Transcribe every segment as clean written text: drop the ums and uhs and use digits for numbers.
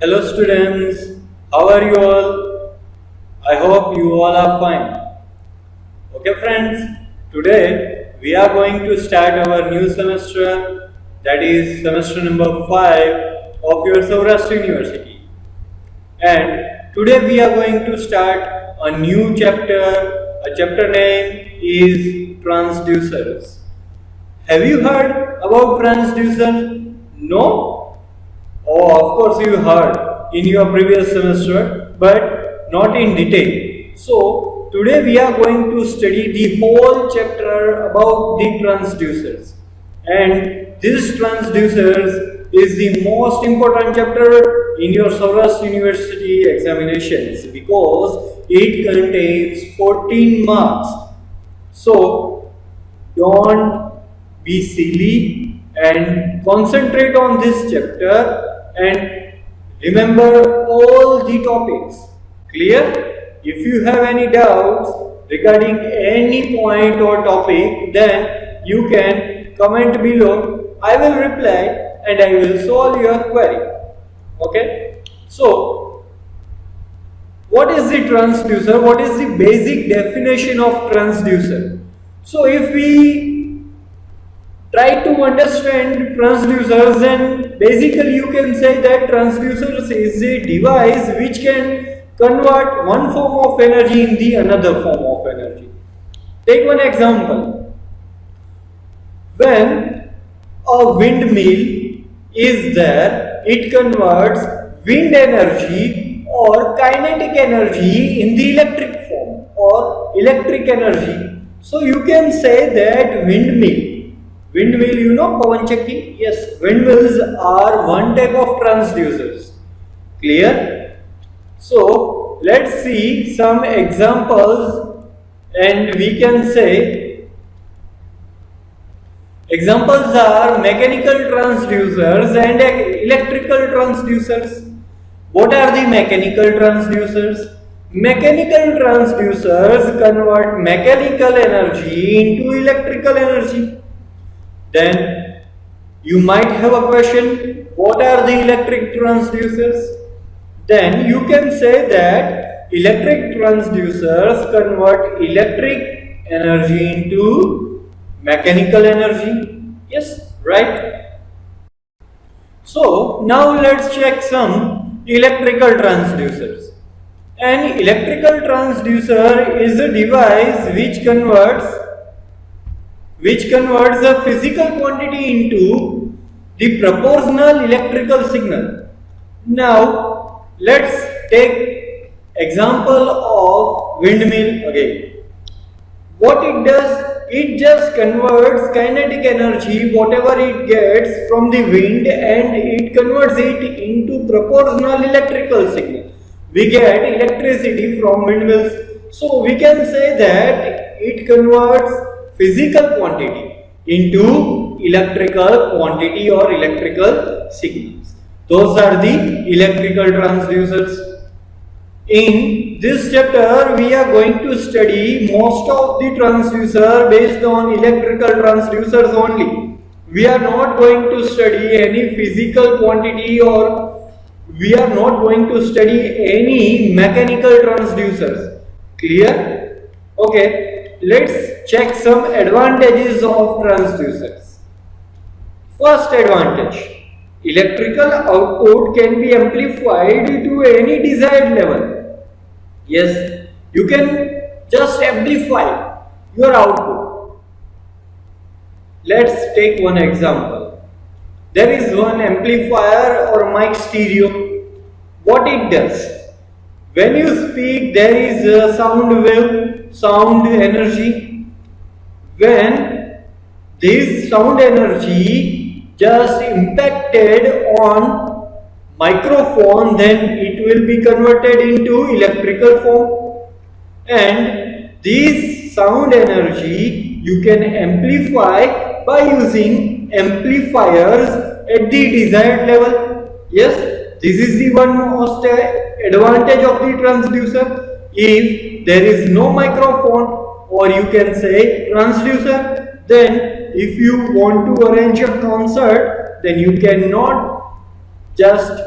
Hello students, how are you all? I hope you all are fine. Okay friends, today we are going to start our new semester, that is semester number 5 of your Saurashtra University. And today we are going to start a new chapter. A chapter name is transducers. Have you heard about transducer? No? Oh, of course you heard in your previous semester, but not in detail. So, today we are going to study the whole chapter about the transducers. And this transducers is the most important chapter in your Saurashtra University examinations because it contains 14 marks. So, don't be silly and concentrate on this chapter and remember all the topics. Clear? If you have any doubts regarding any point or topic, then you can comment below. I will reply and I will solve your query. Okay? So, what is the transducer? What is the basic definition of transducer? So, if we try to understand transducers, then basically you can say that transducers is a device which can convert one form of energy in the another form of energy. Take one example. When a windmill is there, it converts wind energy or kinetic energy in the electric form or electric energy. So you can say that windmill, you know, Pawan Chakki? Yes, windmills are one type of transducers. Clear? So, let's see some examples and we can say examples are mechanical transducers and electrical transducers. What are the mechanical transducers? Mechanical transducers convert mechanical energy into electrical energy. Then you might have a question, what are the electric transducers? Then you can say that electric transducers convert electric energy into mechanical energy. Yes, right? So now let's check some electrical transducers. An electrical transducer is a device which converts a physical quantity into the proportional electrical signal. Now, let's take example of windmill again. What it does, it just converts kinetic energy, whatever it gets from the wind, and it converts it into proportional electrical signal. We get electricity from windmills. So, we can say that it converts physical quantity into electrical quantity or electrical signals. Those are the electrical transducers. In this chapter, we are going to study most of the transducer based on electrical transducers only. We are not going to study any physical quantity or we are not going to study any mechanical transducers. Clear? Okay, let's check some advantages of transducers. First advantage, electrical output can be amplified to any desired level. Yes, you can just amplify your output. Let's take one example. There is one amplifier or mic stereo. What it does? When you speak, there is a sound wave, sound energy. When this sound energy just impacted on microphone, then it will be converted into electrical form. And this sound energy you can amplify by using amplifiers at the desired level. Yes, this is the one most advantage of the transducer. If there is no microphone or you can say transducer, then if you want to arrange a concert, then you cannot just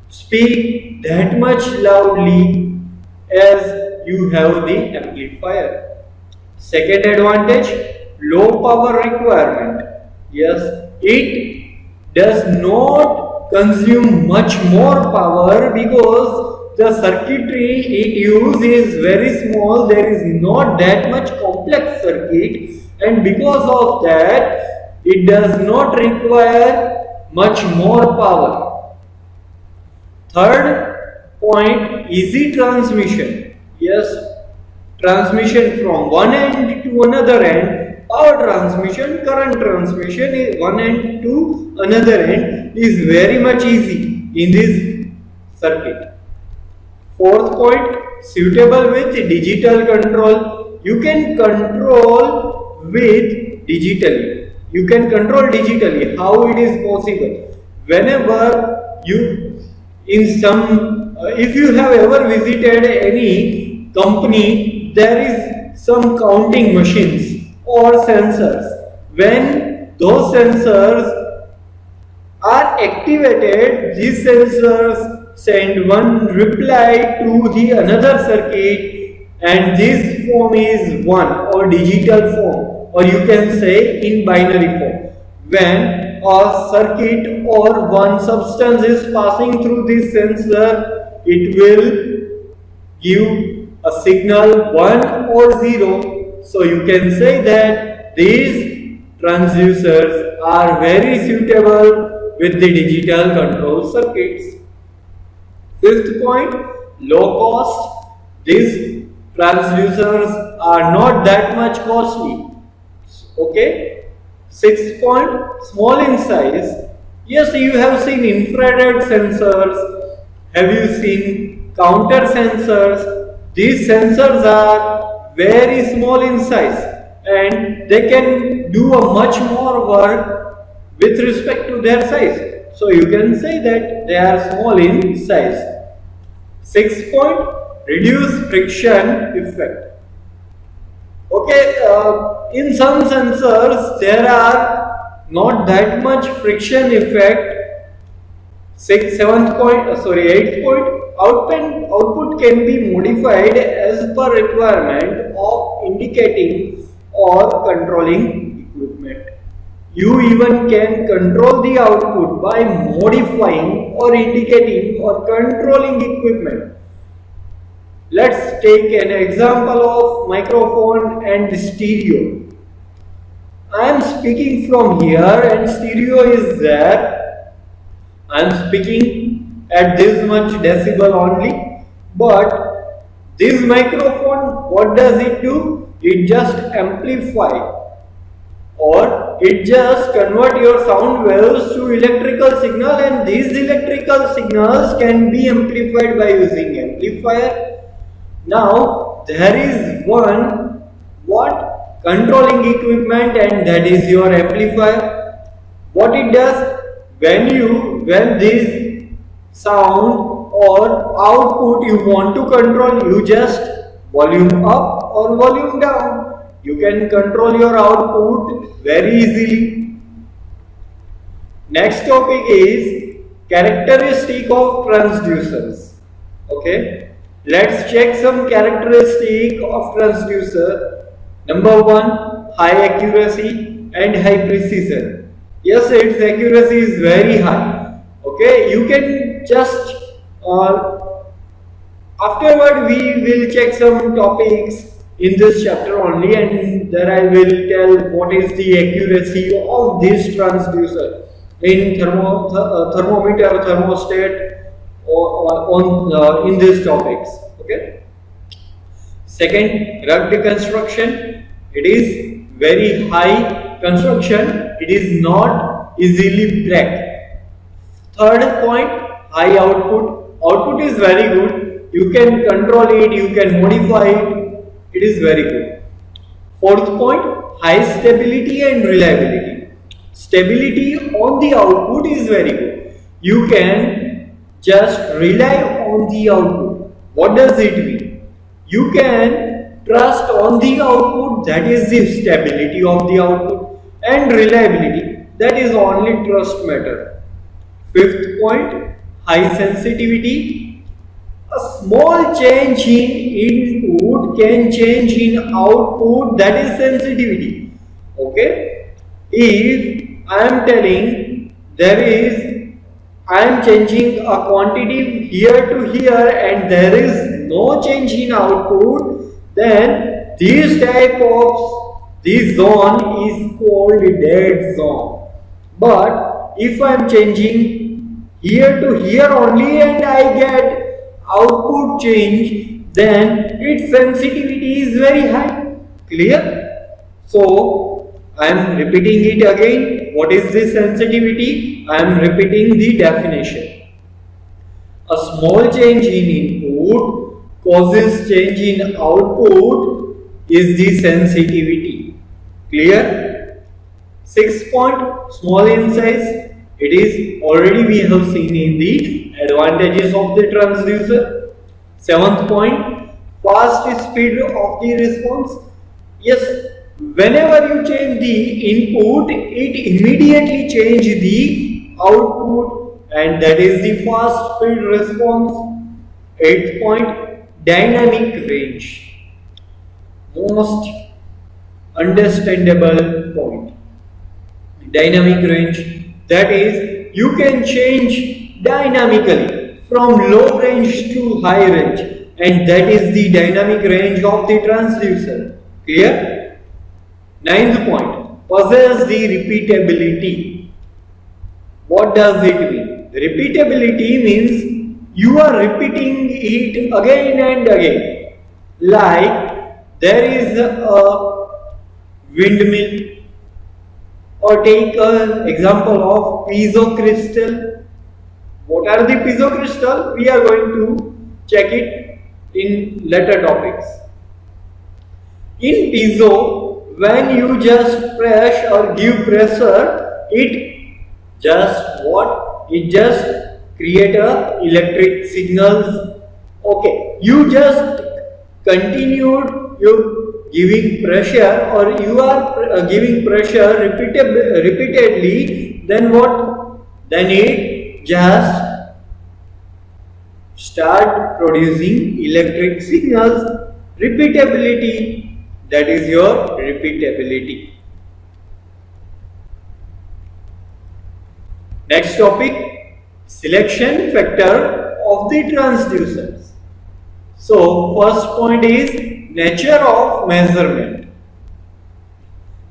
speak that much loudly as you have the amplifier. Second advantage, low power requirement. Yes, it does not consume much more power because the circuitry it uses is very small. There is not that much complex circuit, and because of that, it does not require much more power. Third point, easy transmission. Yes, transmission from one end to another end, power transmission, current transmission is one end to another end is very much easy in this circuit. Fourth point, suitable with digital control. You can control with digitally. You can control digitally. How it is possible? Whenever you in some, if you have ever visited any company, there is some counting machines or sensors. When those sensors are activated, these sensors send one reply to the another circuit, and this form is one or digital form, or you can say in binary form. When a circuit or one substance is passing through this sensor, it will give a signal 1 or 0. So you can say that these transducers are very suitable with the digital control circuits. Fifth point, low cost. These transducers are not that much costly. Okay. Sixth point, small in size. Yes, you have seen infrared sensors. Have you seen counter sensors? These sensors are very small in size and they can do a much more work with respect to their size. So you can say that they are small in size. Sixth point, reduce friction effect. Okay, in some sensors there are not that much friction effect. Eighth point, output can be modified as per requirement of indicating or controlling equipment. You even can control the output by modifying or indicating or controlling equipment. Let's take an example of microphone and stereo. I am speaking from here and stereo is there. I am speaking at this much decibel only, but this microphone, what does it do? It just amplify or it just convert your sound waves to electrical signal, and these electrical signals can be amplified by using amplifier. Now there is one controlling equipment, and that is your amplifier. What it does, when this sound or output you want to control, you just volume up or volume down. You can control your output very easily. Next topic is characteristic of transducers. Okay. Let's check some characteristic of transducer. Number 1, high accuracy and high precision. Yes, its accuracy is very high. Okay, you can just afterward we will check some topics in this chapter only, and there I will tell what is the accuracy of this transducer in thermometer, thermostat, in these topics. Okay. Second, rugged construction. It is very high construction. It is not easily break. Third point, high output. Output is very good. You can control it. You can modify it. It is very good. Fourth point, high stability and reliability. Stability on the output is very good. You can just rely on the output. What does it mean? You can trust on the output, that is the stability of the output, and reliability, that is only trust matter. Fifth point, high sensitivity. A small change in input can change in output, that is sensitivity. Okay, if I am telling I am changing a quantity here to here and there is no change in output, then this zone is called dead zone. But if I am changing here to here only and I get output change, then its sensitivity is very high. Clear? So I am repeating it again. What is this sensitivity? I am repeating the definition. A small change in input causes change in output is the sensitivity. Clear? 6 point, small in size. It is already we have seen in the advantages of the transducer. 7th point, fast speed of the response. Yes, whenever you change the input, it immediately changes the output, and that is the fast speed response. 8th point, dynamic range. Most understandable point. Dynamic range, that is, you can change dynamically from low range to high range, and that is the dynamic range of the transducer. Clear? 9th point, possess the repeatability. What does it mean? Repeatability means you are repeating it again and again. Like there is a windmill, or take an example of piezo crystal. What are the piezo crystal? We are going to check it in later topics. In piezo, when you just press or give pressure, it just create a electric signals. Okay, you just continued you giving pressure, or you are giving pressure repeatedly, then what? Then it just start producing electric signals. Repeatability, that is your repeatability. Next topic, selection factor of the transducers. So first point is nature of measurement.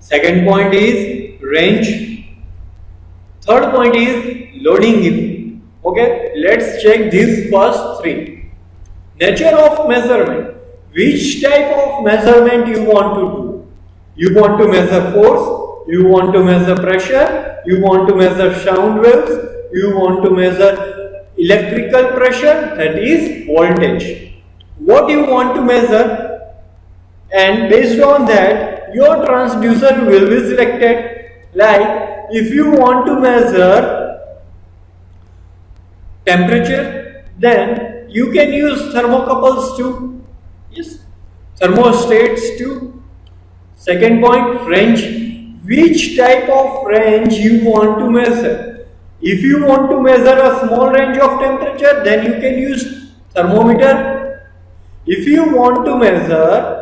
Second point is range. Third point is loading effect. Okay, let's check these first three. Nature of measurement. Which type of measurement you want to do? You want to measure force, you want to measure pressure, you want to measure sound waves, you want to measure electrical pressure, that is voltage. What you want to measure, and based on that your transducer will be selected. Like if you want to measure temperature, then you can use thermocouples too. Yes, thermostats too. Second point, range. Which type of range you want to measure? If you want to measure a small range of temperature, then you can use thermometer. If you want to measure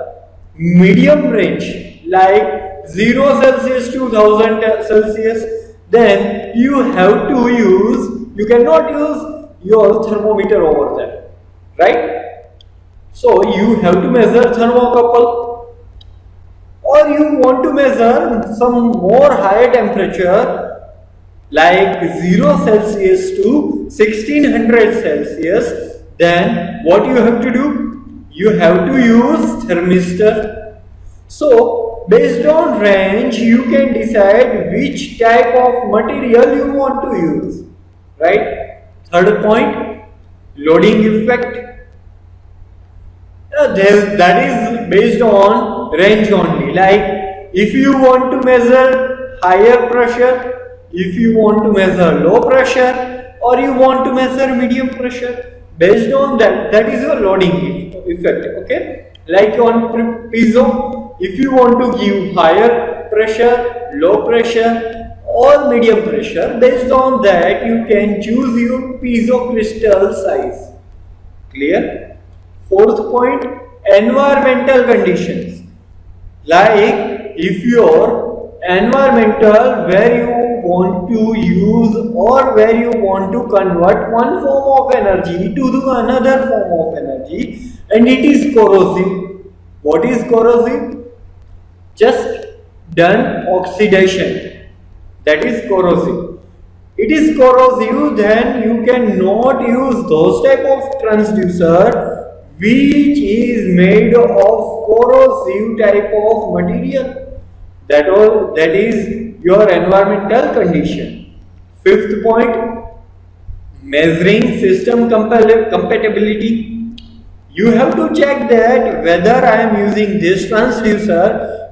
medium range, like 0 Celsius to 1000 Celsius, then you cannot use your thermometer over there, right? So you have to measure thermocouple, or you want to measure some more higher temperature like 0 Celsius to 1600 Celsius, then what you have to do? You have to use thermistor. So based on range you can decide which type of material you want to use, right? Third point, loading effect. That is based on range only. Like if you want to measure higher pressure, if you want to measure low pressure, or you want to measure medium pressure, based on that is your loading effect. Okay, like on piezo, if you want to give higher pressure, low pressure, or medium pressure. Based on that, you can choose your piezo crystal size. Clear? Fourth point, environmental conditions. Like if your environmental where you want to use or where you want to convert one form of energy to the another form of energy and it is corrosive. What is corrosive? Just done oxidation. That is corrosive. It is corrosive, then you cannot use those type of transducer which is made of corrosive type of material. That is your environmental condition. Fifth point, measuring system compatibility. You have to check that whether I am using this transducer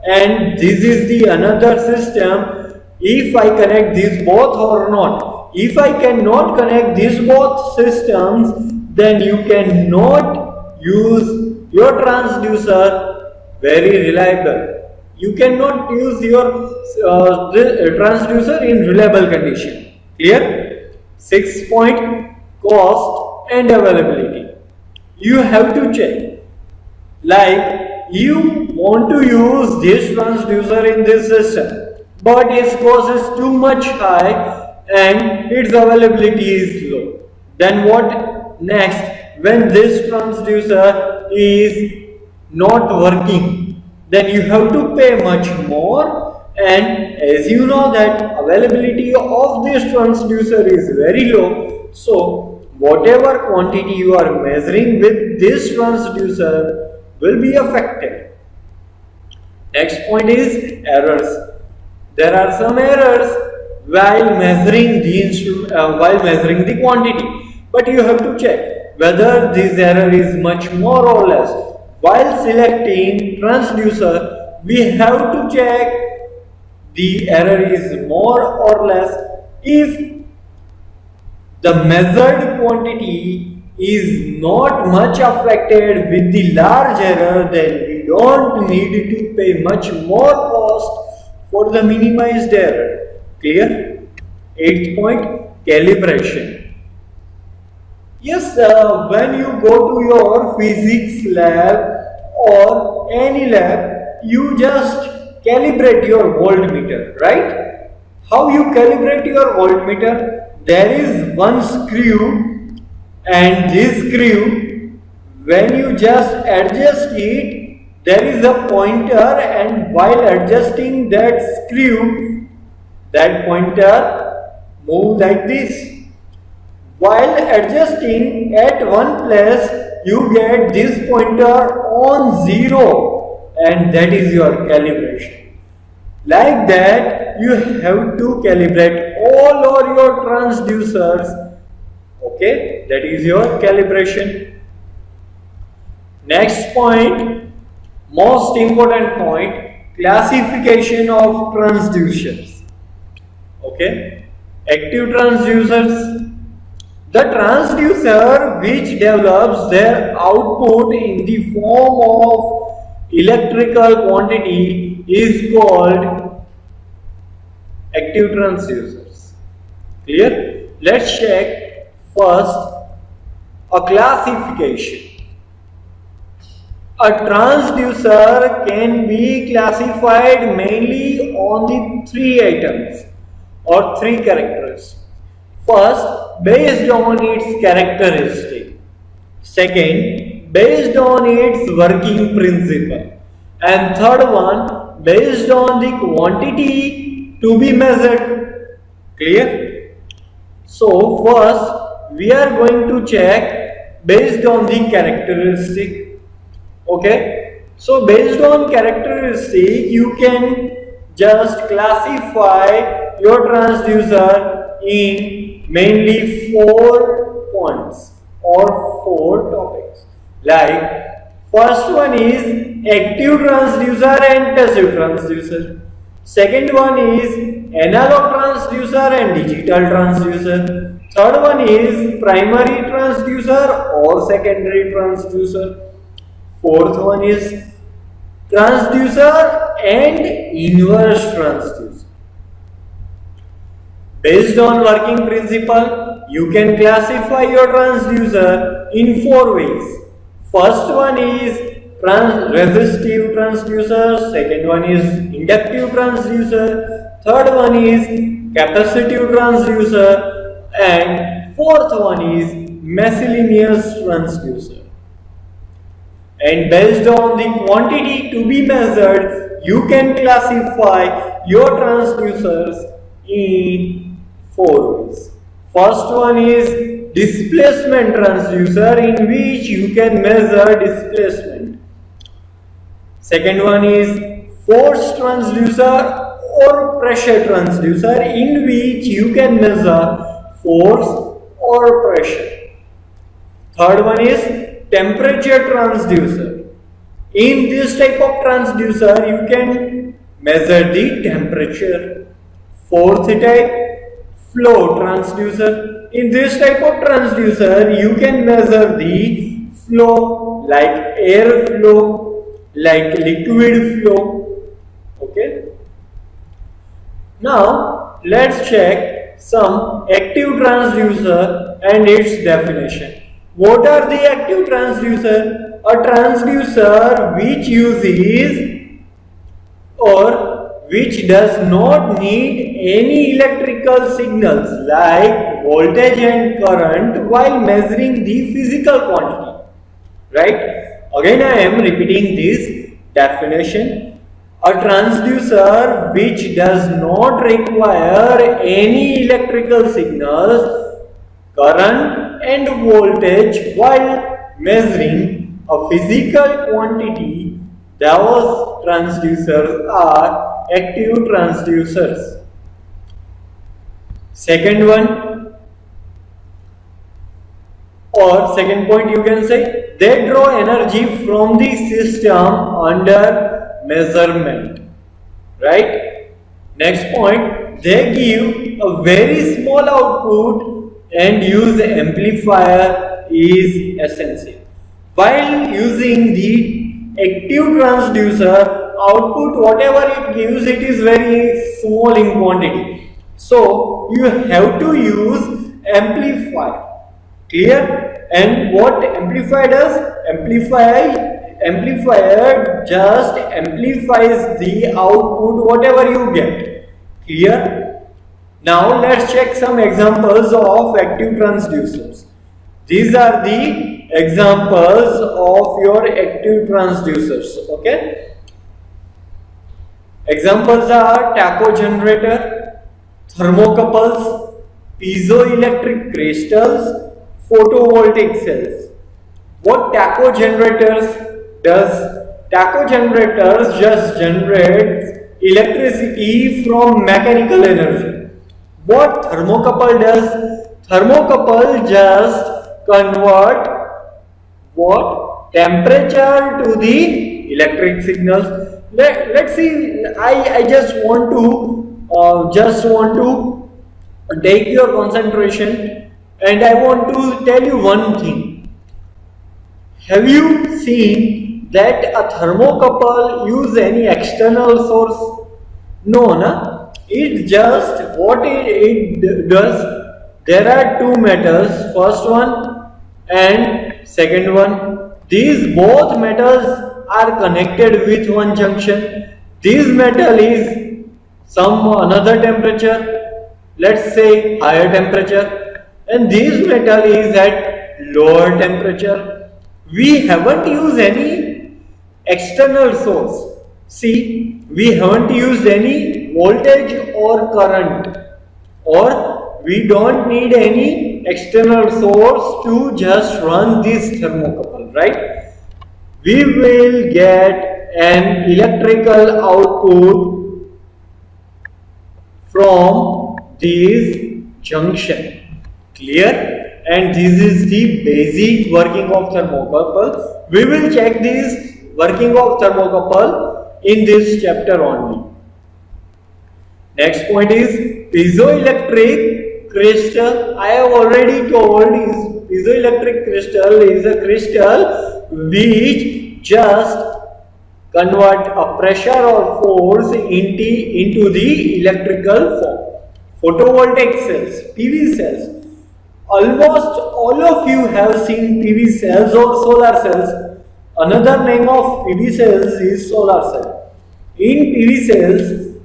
and this is the another system, if I connect these both or not. If I cannot connect these both systems, then you cannot use your transducer very reliable. You cannot use your transducer in reliable condition. Clear? Sixth point, cost and availability. You have to check. Like you want to use this transducer in this system, but its cost is too much high and its availability is low. Then what next? When this transducer is not working, then you have to pay much more, and as you know that availability of this transducer is very low, so whatever quantity you are measuring with this transducer will be affected. Next point is errors. There are some errors while measuring the quantity, but you have to check whether this error is much more or less. While selecting transducer, we have to check the error is more or less. If the measured quantity is not much affected with the large error, then we don't need to pay much more cost for the minimized error. Clear? Eighth point, calibration. Yes, when you go to your physics lab or any lab, you just calibrate your voltmeter, right? How you calibrate your voltmeter? There is one screw, and this screw, when you just adjust it, there is a pointer, and while adjusting that screw, that pointer moves like this. While adjusting at one place, you get this pointer on 0, and that is your calibration. Like that, you have to calibrate all of your transducers. Okay, that is your calibration. Next point, most important point, classification of transducers. Okay, active transducers. The transducer which develops their output in the form of electrical quantity is called active transducers. Clear? Let's check first a classification. A transducer can be classified mainly on the three items or three characters. First, based on its characteristic. Second, based on its working principle. And third one, based on the quantity to be measured. Clear? So, first, we are going to check based on the characteristic. Okay? So, based on characteristic, you can just classify your transducer in mainly 4 points or 4 topics. Like first one is active transducer and passive transducer. Second one is analog transducer and digital transducer. Third one is primary transducer or secondary transducer. Fourth one is transducer and inverse transducer. Based on working principle, you can classify your transducer in 4 ways. First one is resistive transducer, second one is inductive transducer, third one is capacitive transducer, and fourth one is miscellaneous transducer. And based on the quantity to be measured, you can classify your transducers in 4 ways. First one is displacement transducer, in which you can measure displacement. Second one is force transducer or pressure transducer, in which you can measure force or pressure. Third one is temperature transducer. In this type of transducer, you can measure the temperature. Fourth type, flow transducer. In this type of transducer, you can measure the flow, like air flow, like liquid flow. Okay. Now, let's check some active transducer and its definition. What are the active transducer? A transducer which uses or which does not need any electrical signals like voltage and current while measuring the physical quantity. Right? Again, I am repeating this definition. A transducer which does not require any electrical signals, current and voltage while measuring a physical quantity, those transducers are active transducers. Second one, or second point, you can say they draw energy from the system under measurement. Right? Next point, they give a very small output and use amplifier is essential. While using the active transducer, output whatever it gives, it is very small in quantity. So you have to use amplifier. Clear? And what amplifier does? Amplifier just amplifies the output whatever you get. Clear? Now let's check some examples of active transducers. These are the examples of your active transducers. Okay. Examples are tacho generator, thermocouples, piezoelectric crystals, photovoltaic cells. What tacho generators does? Tacho generators just generates electricity from mechanical energy. What thermocouple does? Thermocouple just convert what? Temperature to the electric signals. Let's see. I just want to take your concentration, and I want to tell you one thing. Have you seen that a thermocouple use any external source? No, na? It just what it does. There are two metals, first one and second one. These both metals are connected with one junction. This metal is some another temperature, let's say higher temperature, and this metal is at lower temperature. We haven't used any external source. See, we haven't used any voltage or current, or we don't need any external source to just run this thermocouple, right? We will get an electrical output from this junction. Clear? And this is the basic working of thermocouple. We will check this working of thermocouple in this chapter only. Next point is piezoelectric crystal. I have already told is piezoelectric crystal is a crystal which just convert a pressure or force into the electrical form. photovoltaic cells, PV cells. Almost all of you have seen PV cells or solar cells. Another name of PV cells is solar cell. In PV cells,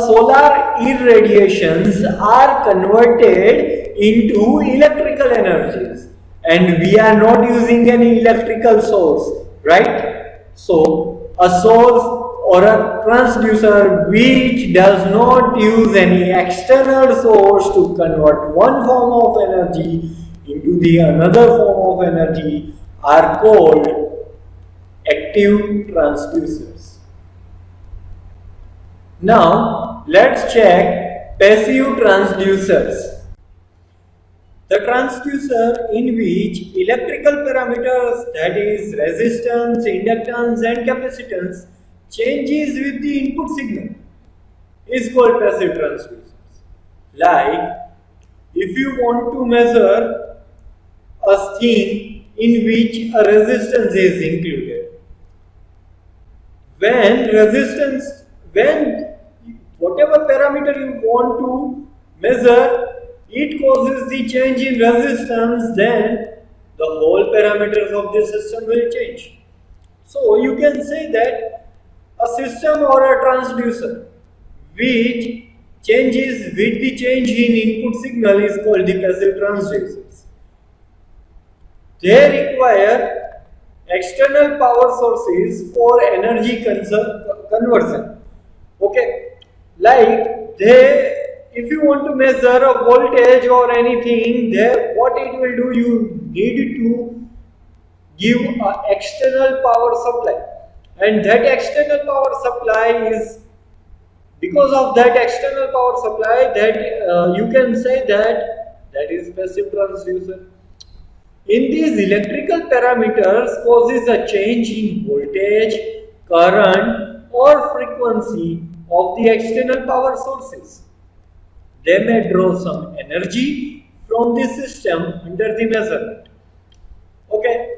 solar irradiations are converted into electrical energies, and we are not using any electrical source, right? So a source or a transducer which does not use any external source to convert one form of energy into the another form of energy are called active transducers. Now let's check passive transducers. The transducer in which electrical parameters, that is resistance, inductance and capacitance, changes with the input signal is called passive transducers. Like if you want to measure a thing in which a resistance is included, when whatever parameter you want to measure, it causes the change in resistance, then the whole parameters of the system will change. So you can say that a system or a transducer which changes with the change in input signal is called the passive transducers. They require external power sources for energy conversion. Okay, like if you want to measure a voltage or anything, what it will do, you need to give an external power supply, and that external power supply is, because of that external power supply, that you can say that is passive transducer. In these, electrical parameters causes a change in voltage, current or frequency of the external power sources. They may draw some energy from the system under the measurement. Okay,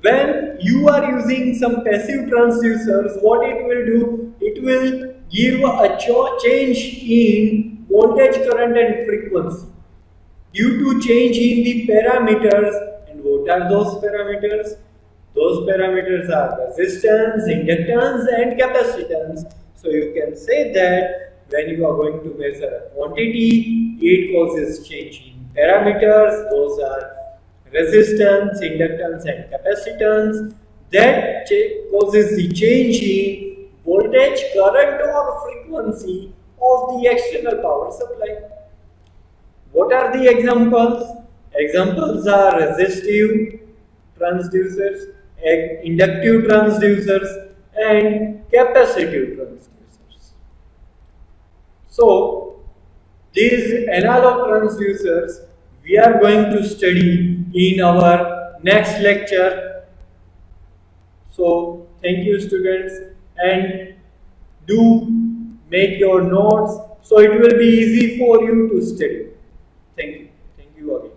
when you are using some passive transducers, what it will do? It will give a change in voltage, current and frequency due to change in the parameters. And what are those parameters? Those parameters are resistance, inductance and capacitance. So you can say that when you are going to measure a quantity, it causes change in parameters. Those are resistance, inductance and capacitance. That causes the change in voltage, current or frequency of the external power supply. What are the examples? Examples are resistive transducers, inductive transducers and capacitive transducers. So these analog transducers we are going to study in our next lecture. So thank you students, and do make your notes so it will be easy for you to study. Thank you. Thank you again.